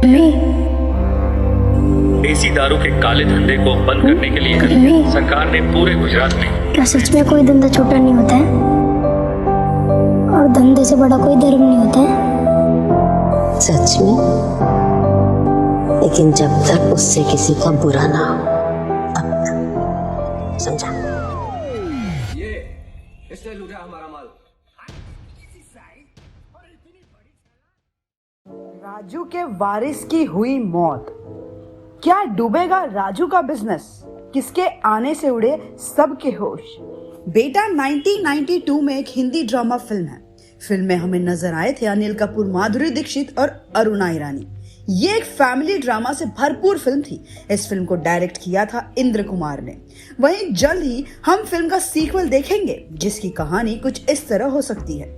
Mummy, देसी दारू के काले धंधे को बंद करने के लिए सरकार ने पूरे गुजरात में। क्या सच में कोई धंधा छोटा नहीं होता है और धंधे से बड़ा कोई धर्म नहीं होता है? सच में, लेकिन जब तक उससे किसी का बुरा ना हो तब तक। समझा? ये इसने लूटा हमारा माल। राजू के वारिस की हुई मौत। क्या डूबेगा राजू का बिजनेस? किसके आने से उड़े सबके होश? बेटा 1992 में एक हिंदी ड्रामा फिल्म है। फिल्म में हमें नजर आए थे अनिल कपूर, माधुरी दीक्षित और अरुणा ईरानी। ये एक फैमिली ड्रामा से भरपूर फिल्म थी। इस फिल्म को डायरेक्ट किया था इंद्र कुमार ने। वहीं जल्द ही हम फिल्म का सीक्वल देखेंगे जिसकी कहानी कुछ इस तरह हो सकती है।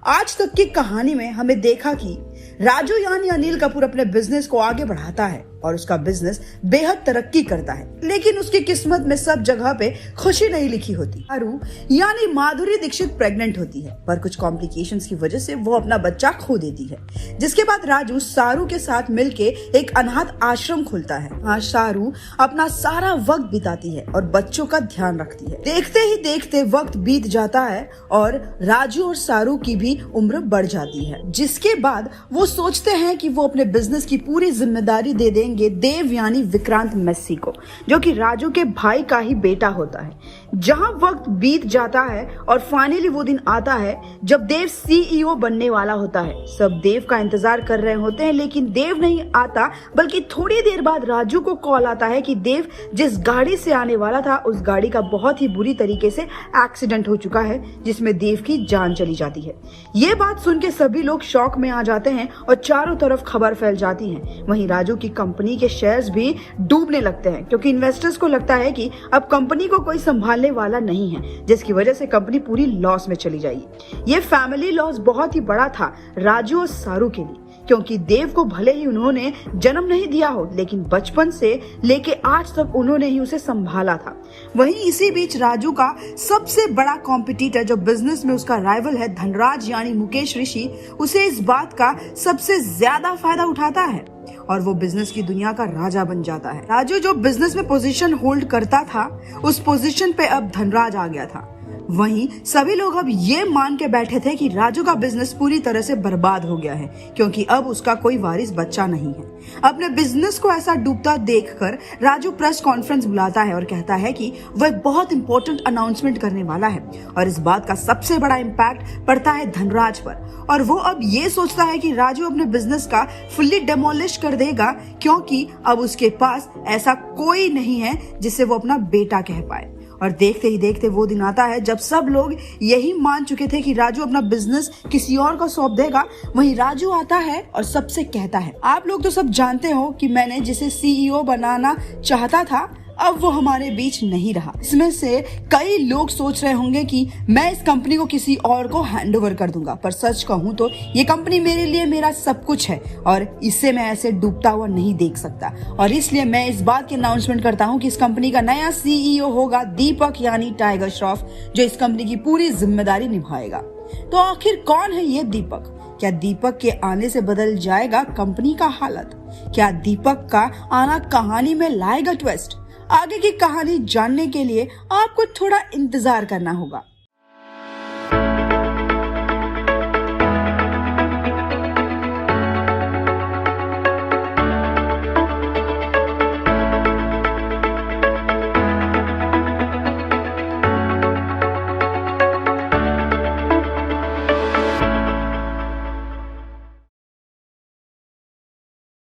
आज तक की कहानी में हमें देखा कि राजू यानी अनिल कपूर अपने बिजनेस को आगे बढ़ाता है और उसका बिजनेस बेहद तरक्की करता है, लेकिन उसकी किस्मत में सब जगह पे खुशी नहीं लिखी होती। सारू यानी माधुरी दीक्षित प्रेग्नेंट होती है, पर कुछ कॉम्प्लिकेशंस की वजह से वो अपना बच्चा खो देती है। जिसके बाद राजू सारू के साथ मिलके एक अनाथ आश्रम खोलता है। आज सारू अपना सारा वक्त बिताती है और बच्चों का ध्यान रखती है। देखते ही देखते वक्त बीत जाता है और राजू और सारू की भी उम्र बढ़ जाती है। जिसके बाद वो सोचते हैं कि वो अपने बिजनेस की पूरी जिम्मेदारी दे देंगे देव यानी विक्रांत मैसी को, जो कि राजू के भाई का ही बेटा होता है। जहां वक्त बीत जाता है और फाइनली वो दिन आता है जब देव सीईओ बनने वाला होता है। सब देव का इंतजार कर रहे होते हैं, लेकिन देव नहीं आता, बल्कि थोड़ी देर बाद राजू को कॉल आता है कि देव जिस गाड़ी से आने वाला था उस गाड़ी का बहुत ही बुरी तरीके से एक्सीडेंट हो चुका है, जिसमें देव की जान चली जाती है। ये बात सुन के सभी लोग शॉक में आ जाते हैं और चारों तरफ खबर फैल जाती है। वहीं राजू की कंपनी के शेयर्स भी डूबने लगते हैं, क्योंकि इन्वेस्टर्स को लगता है कि अब कंपनी को कोई संभालने वाला नहीं है, जिसकी वजह से कंपनी पूरी लॉस में चली जाएगी। ये फैमिली लॉस बहुत ही बड़ा था राजू और सारू के लिए, क्योंकि देव को भले ही उन्होंने जन्म नहीं दिया हो, लेकिन बचपन से लेके आज तक उन्होंने ही उसे संभाला था। वहीं इसी बीच राजू का सबसे बड़ा कॉम्पिटिटर, जो बिजनेस में उसका राइवल है धनराज यानी मुकेश ऋषि, उसे इस बात का सबसे ज्यादा फायदा उठाता है और वो बिजनेस की दुनिया का राजा बन जाता है। राजू जो बिजनेस में पोजीशन होल्ड करता था, उस पोजीशन पे अब धनराज आ गया था। वहीं सभी लोग अब ये मान के बैठे थे कि राजू का बिजनेस पूरी तरह से बर्बाद हो गया है, क्योंकि अब उसका कोई वारिस बच्चा नहीं है। अपने बिजनेस को ऐसा डूबता देखकर राजू प्रेस कॉन्फ्रेंस बुलाता है और कहता है कि वह बहुत इंपॉर्टेंट अनाउंसमेंट करने वाला है और इस बात का सबसे बड़ा इम्पैक्ट पड़ता है धनराज पर। और वो अब ये सोचता है कि राजू अपने बिजनेस का फुल्ली डेमोलिश कर देगा, क्योंकि अब उसके पास ऐसा कोई नहीं है जिसे वो अपना बेटा कह पाए। और देखते ही देखते वो दिन आता है जब सब लोग यही मान चुके थे कि राजू अपना बिजनेस किसी और को सौंप देगा। वहीं राजू आता है और सबसे कहता है, आप लोग तो सब जानते हो कि मैंने जिसे सीईओ बनाना चाहता था अब वो हमारे बीच नहीं रहा। इसमें से कई लोग सोच रहे होंगे कि मैं इस कंपनी को किसी और को हैंड ओवर कर दूंगा, पर सच कहूं तो ये कंपनी मेरे लिए मेरा सब कुछ है और इसे मैं ऐसे डूबता हुआ नहीं देख सकता। और इसलिए मैं इस बात की अनाउंसमेंट करता हूं कि इस कंपनी का नया सीईओ होगा दीपक यानी टाइगर श्रॉफ, जो इस कंपनी की पूरी जिम्मेदारी निभाएगा। तो आखिर कौन है ये दीपक? क्या दीपक के आने से बदल जाएगा कंपनी का हालत? क्या दीपक का आना कहानी में लाएगा ट्विस्ट? आगे की कहानी जानने के लिए आपको थोड़ा इंतजार करना होगा।